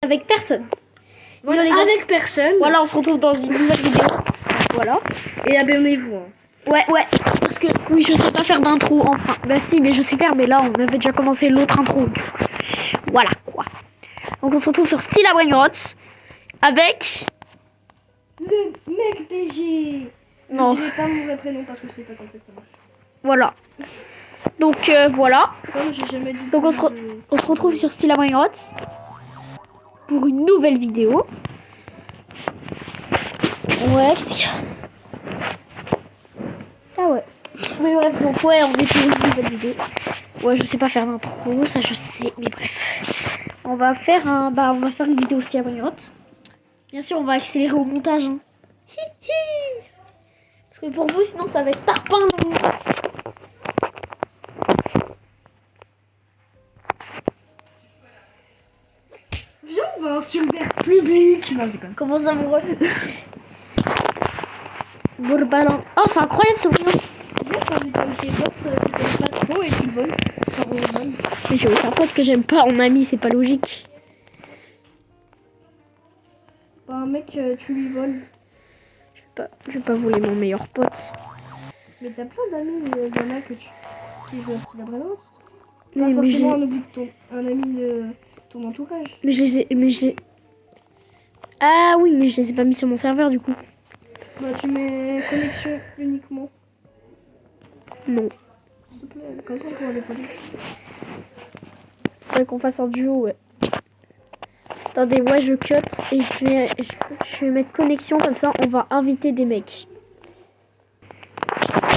avec personne. Voilà, Yo, les gars, avec personne. voilà, on se retrouve dans une nouvelle vidéo. Voilà. Et abonnez-vous. Hein. Ouais, parce que oui, je sais pas faire d'intro. Enfin, bah si, mais je sais faire, mais là, on avait déjà commencé l'autre intro. Du coup. Voilà, quoi. Donc, on se retrouve sur Style à Brainrots avec... Le mec DG. Non. Je dirai pas mon vrai prénom parce que c'est pas comme ça que ça marche. Voilà. Donc, voilà. Comme j'ai jamais dit. Donc, on se retrouve sur Style à Brainrots pour une nouvelle vidéo. Ouais, qu'est-ce qu'il y a? Ah ouais. Mais bref, donc ouais, on est sur une nouvelle vidéo. Ouais, je sais pas faire d'intro, ça je sais, mais bref. On va faire une vidéo Style à Brainrots. Bien sûr, on va accélérer au montage. Hein. Parce que pour vous, sinon, ça va être tarpin. Viens, on va insulter le public. Non, je déconne. Comment ça, mon ref? Bourbalan. Oh, c'est incroyable ce bruit. Viens, t'invites un petit pote qui t'aime pas trop et tu le voles. Enfin, on le vole. Mais j'ai aucun pote que j'aime pas en ami, c'est pas logique. Bah, un mec, tu lui voles. Je vais pas voler mon meilleur pote. Mais t'as plein d'amis, il y en a qui jouent à Style à Brainrots. Pas Mais forcément un ami de ton entourage. Mais je les ai. Ah oui, mais je les ai pas mis sur mon serveur du coup. Bah, tu mets connexion uniquement. Non. S'il te plaît, comme ça on pourra les voler. Faudrait qu'on fasse un duo, ouais. Attendez, ouais, je cut et je vais mettre connexion, comme ça on va inviter des mecs.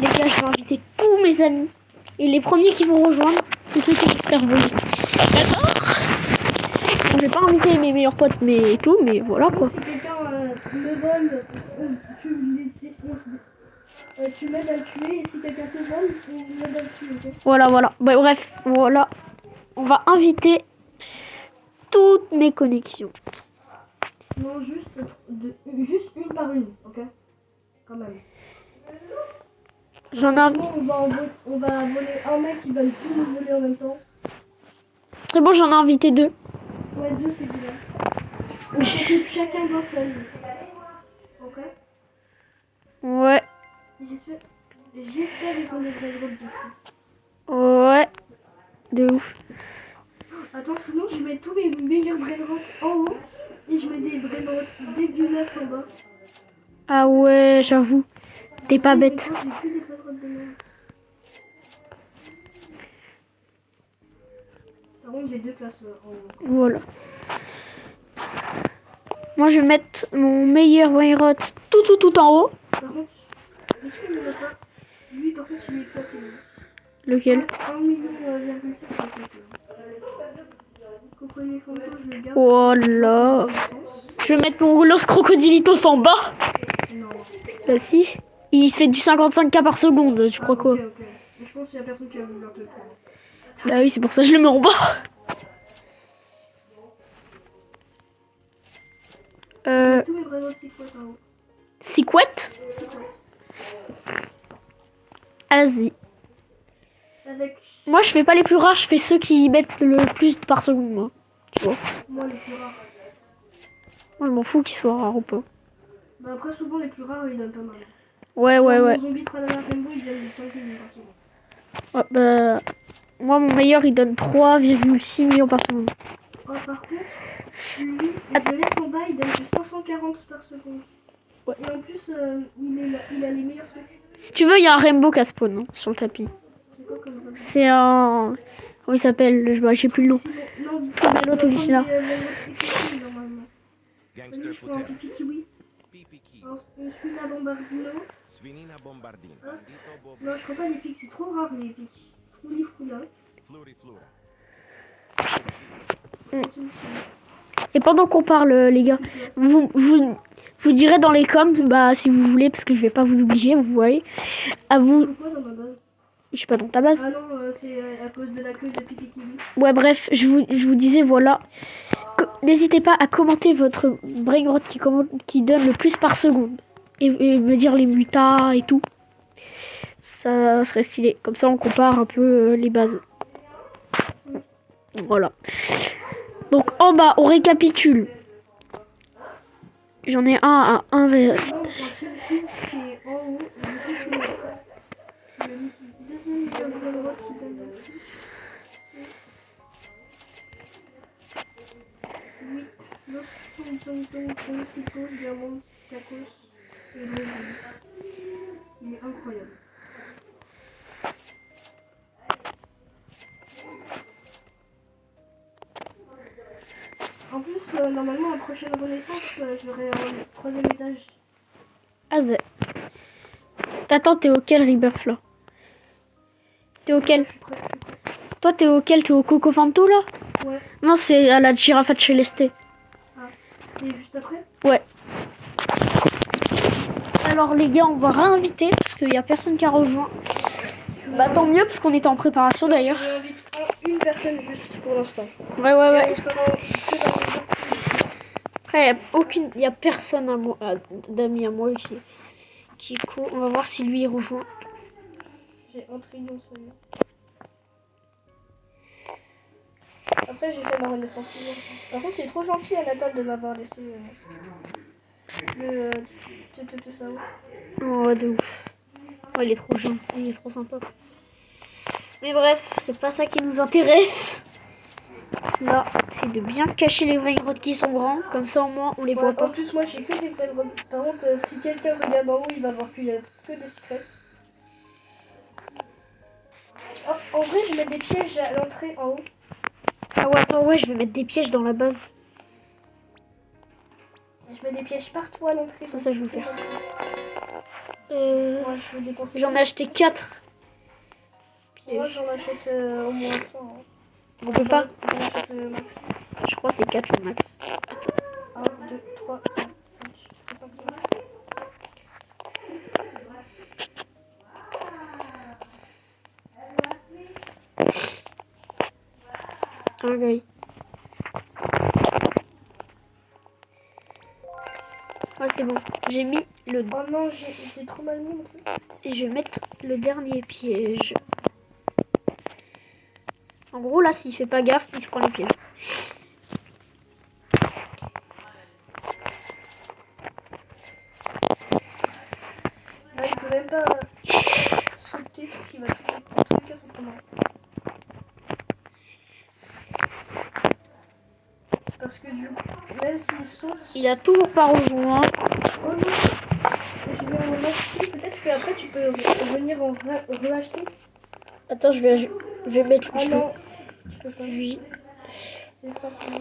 Les gars, je vais inviter tous mes amis. Et les premiers qui vont rejoindre, c'est ceux qui vont se faire voler. D'accord? Bon, je vais pas inviter mes meilleurs potes, mais tout, mais voilà quoi. Si quelqu'un me vole, tu m'aides à le tuer. Et si quelqu'un te vole, on m'aide à le tuer. Okay. Voilà. Bah, bref, voilà. On va inviter toutes mes connexions. Non, juste une par une, ok? Quand même. J'en ai. Sinon, on va voler un mec qui va tout nous voler en même temps. C'est bon, j'en ai invité 2. Ouais, 2 c'est bien. On s'occupe chacun d'un seul. Ok? Ouais. J'espère qu'ils ont des vrais groupes de fou. Ouais. De ouf. Attends, sinon je mets tous mes meilleurs brainrots en haut et je mets des brainrots dégueulasses en bas. Ah ouais, j'avoue. T'es pas bête. J'ai plus des brainrots de merde. Par contre, j'ai 2 places en haut. Voilà. Moi, je vais mettre mon meilleur brainrot tout en haut. Par contre, est-ce qu'il ne va pas? Lui, par contre, il est éclaté. Lequel? 1,7 million, c'est éclaté. Crocodile Fanto, je le garde. Oh là. Je vais mettre mon Los Crocodilitos en bas. Non. Bah si. Il fait du 55K par seconde, tu crois quoi? Ok. Mais je pense qu'il y a personne qui va vouloir te le prendre. Bah oui, c'est pour ça que je le mets en bas. Tous mes brainrots secrets en haut. Secret? Vas-y. Avec Moi, je fais pas les plus rares, je fais ceux qui mettent le plus par seconde, moi. Tu vois? moi les plus rares. Moi, je m'en fous qu'ils soient rares ou pas. Bah après, souvent les plus rares ils donnent pas mal. Ouais. Mon zombie Tralala Rainbow il donne 5 millions par seconde. Ouais, bah, moi, mon meilleur, il donne 3,6 millions par seconde. Oh, par contre, lui, je le laisse en bas, il donne que 540 par seconde. Ouais. Et en plus, il a les meilleurs trucs. Si tu veux, il y a un rainbow qui a spawn hein, sur le tapis. C'est quoi comme rainbow? C'est un... Comment il s'appelle? Je sais plus le nom. Non, vite. Comme l'autre Lucina. Normalement. Gangster Je prends un Futera, pipi kiwi. Pipiki, Je suis la bombardino. Svinina Bombardin, Hein? Bandito Bob, Non, je prends pas les pics, c'est trop rare les pics. Frouli froula. Fluri Flura. Et pendant qu'on parle, les gars, vous direz dans les coms, bah, si vous voulez, parce que je vais pas vous obliger, vous voyez. À vous... C'est quoi dans ma base? Je suis pas dans ta base. Ah non, c'est à cause de la queue de pipi kiwi. Ouais, bref, je vous disais, voilà. N'hésitez pas à commenter votre brainrot qui donne le plus par seconde. Et me dire les mutas et tout. Ça serait stylé. Comme ça, on compare un peu les bases. Voilà. Donc en bas, on récapitule. J'en ai un à 1. Non, ensuite, qui est en haut, le deuxième diagonale droite qui donne le plus, c'est 8. Los Toncitos, Diamant, Tacos et Rosine. Il est incroyable. En plus, normalement, la prochaine renaissance, j'aurai un troisième étage. Ah, zè. T'attends, t'es auquel Rebirth là? T'es auquel? Je suis prêt. Toi, t'es auquel? T'es au Coco Fanto là? Ouais. Non, c'est à la girafe de Céleste. C'est juste après? Ouais. Alors les gars, on va réinviter parce qu'il y a personne qui a rejoint. Bah tant mieux parce qu'on était en préparation d'ailleurs. Je invite une personne juste pour l'instant. Ouais. On fera que dans les jours. Après, il y a personne à moi, d'amis à moi qui est cool. On va voir si lui il rejoint. J'ai un trillion seulement. Après, j'ai fait ma renaissance civile. Par contre, il est trop gentil à Natal de m'avoir laissé le tout ça. Oh, de ouf. Oh, il est trop gentil, il est trop sympa. Mais bref, c'est pas ça qui nous intéresse. Là, c'est de bien cacher les vrais grottes qui sont grands. Comme ça, au moins, on les voit En pas. plus, moi, j'ai que des vrais grottes. Par contre, si quelqu'un regarde en haut, il va voir qu'il y a que des secrets. Oh, en vrai, je mets des pièges à l'entrée en haut. Ah ouais, attends, ouais, je vais mettre des pièges dans la base. Je mets des pièges partout à l'entrée. C'est ça que je veux faire. Moi, je veux dépenser. J'en ai acheté 4. Moi, j'en achète au moins 100. Hein. On peut pas. J'en achète le max. Je crois que c'est 4 le max. 1, 2, 3, 4, 5. C'est 5 le max. Un gris. Ah c'est bon. J'ai mis le... Oh non, j'ai trop mal mis mon truc. Et je vais mettre le dernier piège. En gros là, s'il fait pas gaffe, il se prend les pièges. Là, il peut même pas sauter parce qu'il va tout dans tous les cas, c'est pas mal. Parce que du coup, même s'il saute... Il a toujours pas rejoint. Oh non, je vais en acheter. Peut-être qu'après tu peux venir en re-acheter. Attends, je vais mettre... Ah je non, tu peux pas. Oui. C'est simplement...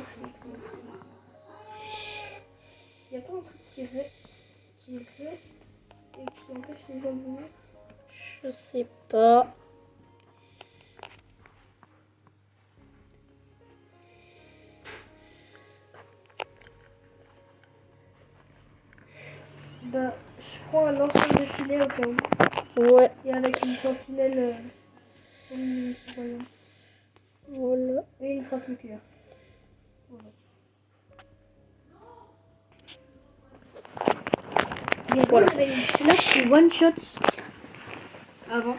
Il n'y a pas un truc qui reste et qui empêche les gens de venir. Je sais pas. Bah, je prends un ensemble de filets au cas où. Ouais. Et avec une sentinelle voyante. Voilà. Et une frappe nucléaire. Voilà. Voilà. Il y avait une snap qui one shot avant.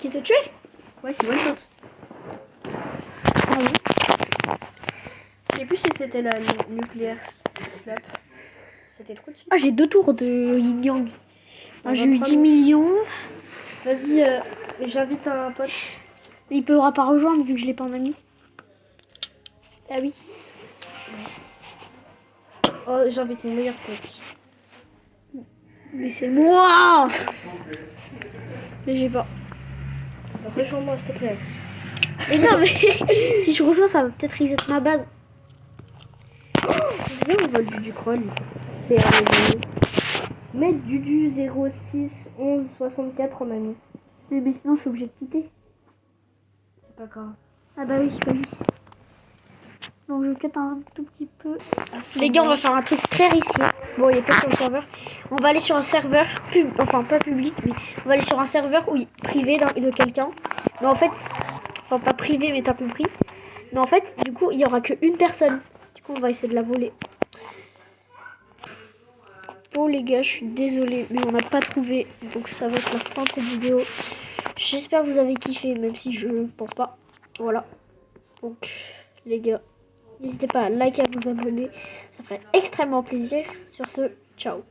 Qui te tué? Ouais, qui one shot. Ah oui. Je sais plus si c'était la nucléaire snap. C'était trop cheap. Ah, j'ai 2 tours de Yin Yang. On J'ai va eu prendre- 10 millions. Vas-y, j'invite un pote. Il pourra pas rejoindre vu que je l'ai pas en ami. Ah oui. Oh, j'invite mon meilleur pote. Mais c'est moi. Mais j'ai pas. Donc rejoins-moi, s'il te plaît. Mais non, mais si je rejoins, ça va peut-être reset ma base. Viens, on vole du Ducrol. C'est un ami. Mettre Dudu 06 11 64 en ami. Mais sinon, je suis obligée de quitter. C'est pas grave. Ah bah oui, c'est pas lui. Donc je cut un tout petit peu. Ah, Les gars, on va faire un truc très risqué. Bon, il n'y a pas sur le serveur. On va aller sur un serveur, enfin pas public, mais on va aller sur un serveur privé de quelqu'un. Mais en fait, enfin pas privé, mais t'as compris. Mais en fait, du coup, il y aura qu'une personne. Du coup, on va essayer de la voler. Bon les gars, je suis désolée, mais on n'a pas trouvé. Donc ça va être la fin de cette vidéo. J'espère que vous avez kiffé, même si je pense pas. Voilà. Donc, les gars, N'hésitez pas à liker, à vous abonner. Ça ferait extrêmement plaisir. Sur ce, ciao.